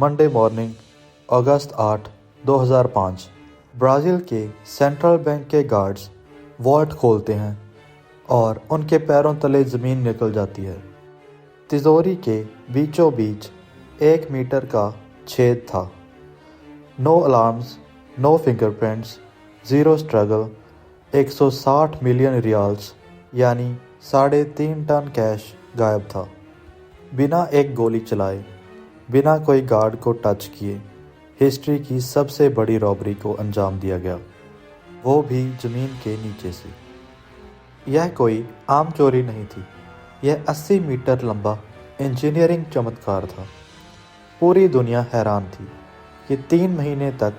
Monday morning अगस्त 8, 2005। Brazil के central bank के guards vault खोलते हैं और उनके पैरों तले ज़मीन निकल जाती है। तिजोरी के बीचों बीच 1 मीटर का छेद था। No alarms, no fingerprints, zero struggle. 160 million riyals यानी 3.5 टन कैश गायब था। बिना एक गोली चलाए, बिना कोई गार्ड को टच किए हिस्ट्री की सबसे बड़ी रॉबरी को अंजाम दिया गया, वो भी ज़मीन के नीचे से। यह कोई आम चोरी नहीं थी, यह 80 मीटर लंबा इंजीनियरिंग चमत्कार था। पूरी दुनिया हैरान थी कि 3 महीने तक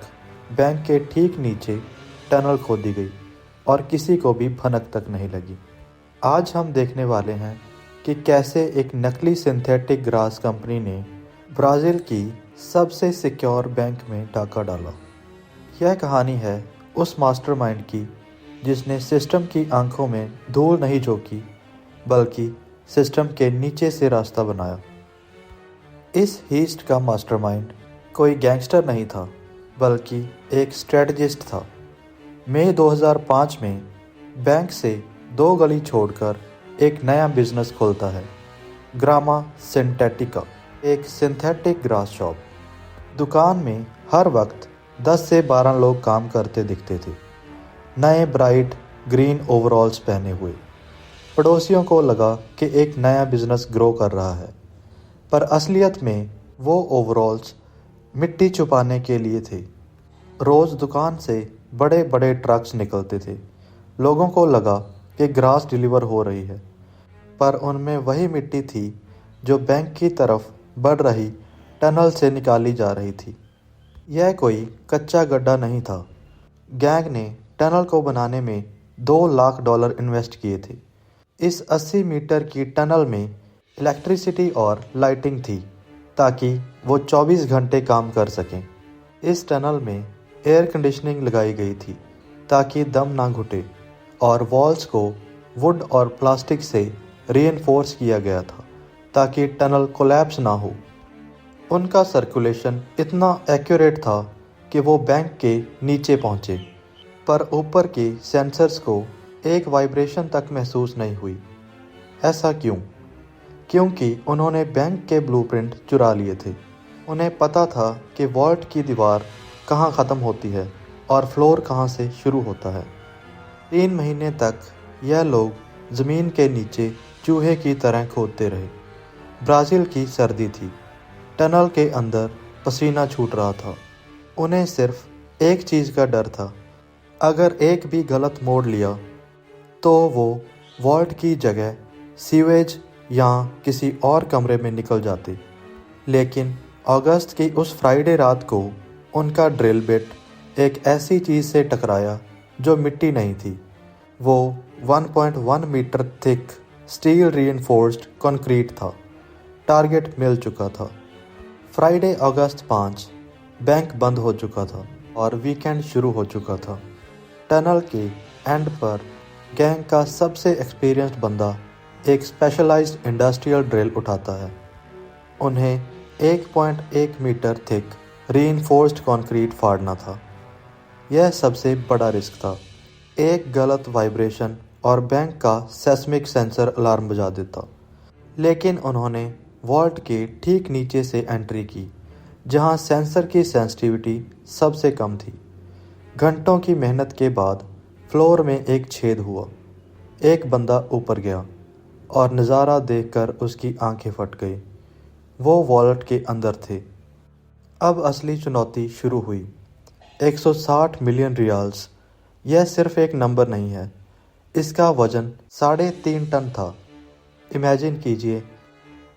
बैंक के ठीक नीचे टनल खोदी गई और किसी को भी भनक तक नहीं लगी। आज हम देखने वाले हैं कि कैसे एक नकली सिंथेटिक ग्रास कंपनी ने ब्राज़ील की सबसे सिक्योर बैंक में डाका डाला। यह कहानी है उस मास्टरमाइंड की जिसने सिस्टम की आंखों में धूल नहीं झोंकी, बल्कि सिस्टम के नीचे से रास्ता बनाया। इस हीस्ट का मास्टरमाइंड कोई गैंगस्टर नहीं था, बल्कि एक स्ट्रेटजिस्ट था। मई 2005 में बैंक से 2 गली छोड़कर एक नया बिजनेस खोलता है, ग्रामा सिंथेटिका, एक सिंथेटिक ग्रास शॉप। दुकान में हर वक्त 10 से 12 लोग काम करते दिखते थे, नए ब्राइट ग्रीन ओवरऑल्स पहने हुए। पड़ोसियों को लगा कि एक नया बिजनेस ग्रो कर रहा है, पर असलियत में वो ओवरऑल्स मिट्टी छुपाने के लिए थे। रोज़ दुकान से बड़े बड़े ट्रक्स निकलते थे। लोगों को लगा कि ग्रास डिलीवर हो रही है, पर उनमें वही मिट्टी थी जो बैंक की तरफ बढ़ रही टनल से निकाली जा रही थी। यह कोई कच्चा गड्ढा नहीं था। गैंग ने टनल को बनाने में $2 लाख इन्वेस्ट किए थे। इस 80 मीटर की टनल में इलेक्ट्रिसिटी और लाइटिंग थी ताकि वो 24 घंटे काम कर सकें। इस टनल में एयर कंडीशनिंग लगाई गई थी ताकि दम ना घुटे, और वॉल्स को वुड और प्लास्टिक से रीइंफोर्स किया गया था ताकि टनल कोलैप्स ना हो। उनका सर्कुलेशन इतना एक्यूरेट था कि वो बैंक के नीचे पहुंचे, पर ऊपर के सेंसर्स को एक वाइब्रेशन तक महसूस नहीं हुई। ऐसा क्यों? क्योंकि उन्होंने बैंक के ब्लूप्रिंट चुरा लिए थे। उन्हें पता था कि वॉल्ट की दीवार कहाँ ख़त्म होती है और फ्लोर कहाँ से शुरू होता है। 3 महीने तक यह लोग ज़मीन के नीचे चूहे की तरह खोदते रहे। ब्राज़ील की सर्दी थी, टनल के अंदर पसीना छूट रहा था। उन्हें सिर्फ एक चीज़ का डर था, अगर एक भी गलत मोड़ लिया तो वो वॉल्ट की जगह सीवेज या किसी और कमरे में निकल जाते। लेकिन अगस्त की उस फ्राइडे रात को उनका ड्रिल बिट एक ऐसी चीज़ से टकराया जो मिट्टी नहीं थी। वो 1.1 metre thick steel reinforced concrete था। टारगेट मिल चुका था। फ्राइडे अगस्त 5 बैंक बंद हो चुका था और वीकेंड शुरू हो चुका था। टनल के एंड पर गैंग का सबसे एक्सपीरियंस्ड बंदा एक स्पेशलाइज्ड इंडस्ट्रियल ड्रिल उठाता है। उन्हें 1.1 मीटर थिक रीइंफोर्स्ड कंक्रीट फाड़ना था। यह सबसे बड़ा रिस्क था। एक गलत वाइब्रेशन और बैंक का सेस्मिक सेंसर अलार्म बजा देता। लेकिन उन्होंने वॉल्ट के ठीक नीचे से एंट्री की, जहां सेंसर की सेंसिटिविटी सबसे कम थी। घंटों की मेहनत के बाद फ्लोर में एक छेद हुआ। एक बंदा ऊपर गया और नज़ारा देखकर उसकी आंखें फट गई। वो वॉल्ट के अंदर थे। अब असली चुनौती शुरू हुई। 160 मिलियन रियाल्स, यह सिर्फ एक नंबर नहीं है, इसका वज़न 3.5 टन था। इमेजिन कीजिए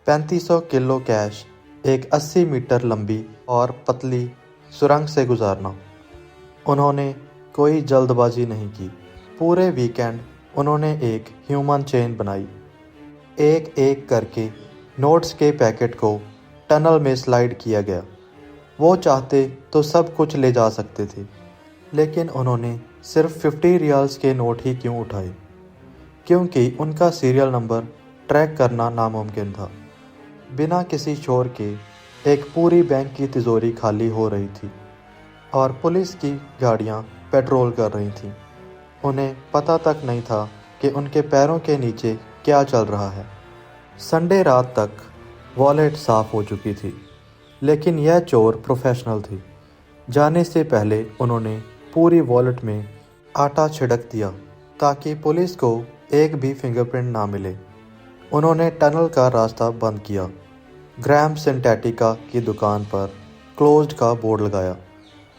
3500 किलो कैश एक 80 मीटर लंबी और पतली सुरंग से गुजारना। उन्होंने कोई जल्दबाजी नहीं की। पूरे वीकेंड उन्होंने एक ह्यूमन चेन बनाई। एक एक करके नोट्स के पैकेट को टनल में स्लाइड किया गया। वो चाहते तो सब कुछ ले जा सकते थे, लेकिन उन्होंने सिर्फ 50 रियाल्स के नोट ही क्यों उठाए? क्योंकि उनका सीरियल नंबर ट्रैक करना नामुमकिन था। बिना किसी शोर के एक पूरी बैंक की तिजोरी खाली हो रही थी और पुलिस की गाड़ियां पेट्रोल कर रही थीं। उन्हें पता तक नहीं था कि उनके पैरों के नीचे क्या चल रहा है। संडे रात तक वॉलेट साफ हो चुकी थी, लेकिन यह चोर प्रोफेशनल थी। जाने से पहले उन्होंने पूरी वॉलेट में आटा छिड़क दिया ताकि पुलिस को एक भी फिंगरप्रिंट ना मिले। उन्होंने टनल का रास्ता बंद किया, ग्राम सिंथेटिका की दुकान पर क्लोज्ड का बोर्ड लगाया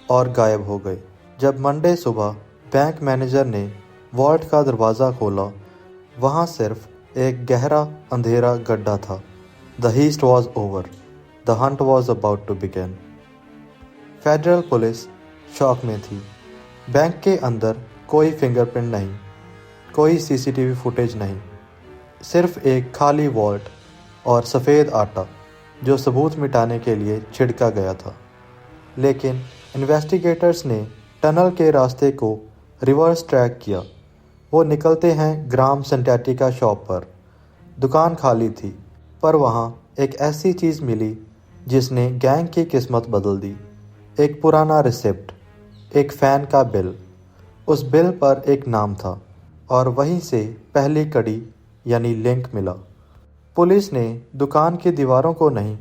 और गायब हो गए। जब मंडे सुबह बैंक मैनेजर ने वॉल्ट का दरवाज़ा खोला, वहाँ सिर्फ एक गहरा अंधेरा गड्ढा था। The heist was over, the hunt was about to begin. Federal police shock में थी। बैंक के अंदर कोई फिंगरप्रिंट नहीं, कोई सीसीटीवी फुटेज नहीं, सिर्फ एक खाली वॉल्ट और सफ़ेद आटा जो सबूत मिटाने के लिए छिड़का गया था। लेकिन इन्वेस्टिगेटर्स ने टनल के रास्ते को रिवर्स ट्रैक किया। वो निकलते हैं ग्राम सिंथेटिका शॉप पर। दुकान खाली थी, पर वहाँ एक ऐसी चीज़ मिली जिसने गैंग की किस्मत बदल दी। एक पुराना रिसिप्ट, एक फ़ैन का बिल। उस बिल पर एक नाम था और वहीं से पहली कड़ी यानी लिंक मिला। पुलिस ने दुकान की दीवारों को नहीं,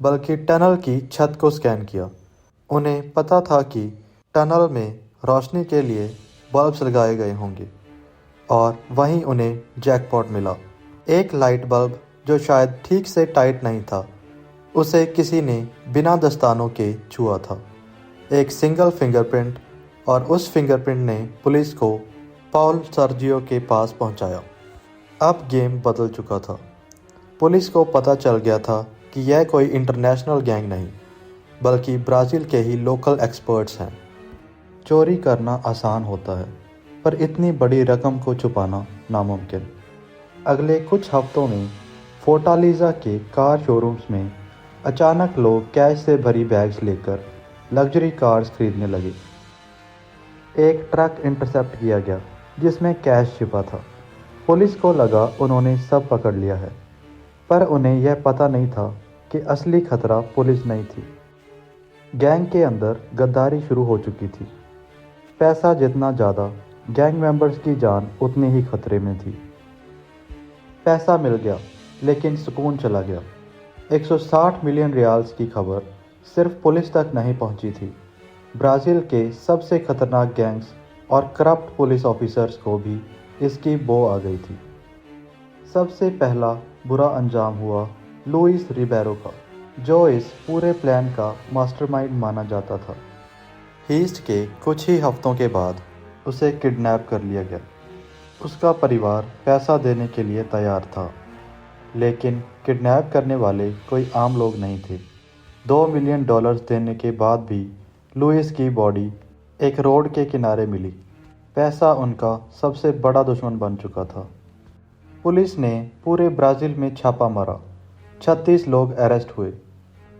बल्कि टनल की छत को स्कैन किया। उन्हें पता था कि टनल में रोशनी के लिए बल्ब्स लगाए गए होंगे और वहीं उन्हें जैकपॉट मिला। एक लाइट बल्ब जो शायद ठीक से टाइट नहीं था, उसे किसी ने बिना दस्तानों के छुआ था। एक सिंगल फिंगरप्रिंट, और उस फिंगरप्रिंट ने पुलिस को पॉल सर्जियो के पास पहुंचाया। अब गेम बदल चुका था। पुलिस को पता चल गया था कि यह कोई इंटरनेशनल गैंग नहीं, बल्कि ब्राज़ील के ही लोकल एक्सपर्ट्स हैं। चोरी करना आसान होता है, पर इतनी बड़ी रकम को छुपाना नामुमकिन। अगले कुछ हफ्तों में फोर्टालिज़ा के कार शोरूम्स में अचानक लोग कैश से भरी बैग्स लेकर लग्जरी कार्स खरीदने लगे। एक ट्रक इंटरसेप्ट किया गया जिसमें कैश छिपा था। पुलिस को लगा उन्होंने सब पकड़ लिया है, पर उन्हें यह पता नहीं था कि असली खतरा पुलिस नहीं थी। गैंग के अंदर गद्दारी शुरू हो चुकी थी। पैसा जितना ज़्यादा, गैंग मेंबर्स की जान उतनी ही खतरे में थी। पैसा मिल गया, लेकिन सुकून चला गया। 160 मिलियन रियाल्स की खबर सिर्फ पुलिस तक नहीं पहुंची थी। ब्राज़ील के सबसे खतरनाक गैंग्स और करप्ट पुलिस ऑफिसर्स को भी इसकी बो आ गई थी। सबसे पहला बुरा अंजाम हुआ लुइस रिबेरो का, जो इस पूरे प्लान का मास्टरमाइंड माना जाता था। हीस्ट के कुछ ही हफ्तों के बाद उसे किडनैप कर लिया गया। उसका परिवार पैसा देने के लिए तैयार था, लेकिन किडनैप करने वाले कोई आम लोग नहीं थे। $2 मिलियन देने के बाद भी लुइस की बॉडी एक रोड के किनारे मिली। पैसा उनका सबसे बड़ा दुश्मन बन चुका था। पुलिस ने पूरे ब्राज़ील में छापा मारा। 36 लोग अरेस्ट हुए,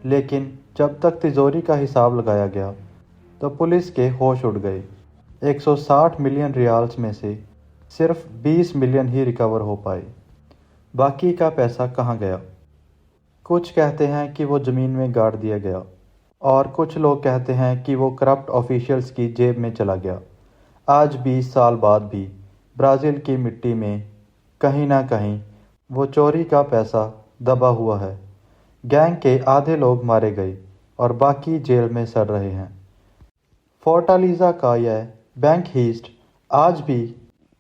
लेकिन जब तक तिजोरी का हिसाब लगाया गया तो पुलिस के होश उड़ गए। 160 मिलियन रियाल्स में से सिर्फ 20 मिलियन ही रिकवर हो पाए। बाकी का पैसा कहाँ गया? कुछ कहते हैं कि वो ज़मीन में गाड़ दिया गया, और कुछ लोग कहते हैं कि वो करप्ट ऑफिशियल्स की जेब में चला गया। आज 20 साल बाद भी ब्राज़ील की मिट्टी में कहीं ना कहीं वो चोरी का पैसा दबा हुआ है। गैंग के आधे लोग मारे गए और बाकी जेल में सड़ रहे हैं। फोर्टालिज़ा का यह बैंक हीस्ट आज भी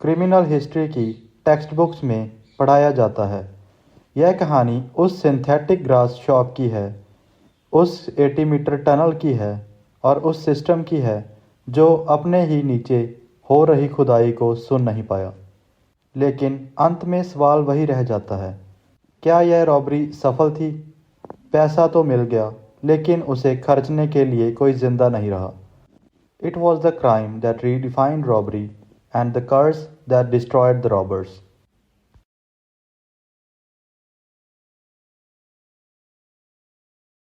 क्रिमिनल हिस्ट्री की टेक्स्ट बुक्स में पढ़ाया जाता है। यह कहानी उस सिंथेटिक ग्रास शॉप की है, उस 80 मीटर टनल की है और उस सिस्टम की है जो अपने ही नीचे हो रही खुदाई को सुन नहीं पाया। लेकिन अंत में सवाल वही रह जाता है, क्या यह रॉबरी सफल थी? पैसा तो मिल गया, लेकिन उसे खर्चने के लिए कोई जिंदा नहीं रहा। It was the crime that redefined robbery and the curse that destroyed the robbers.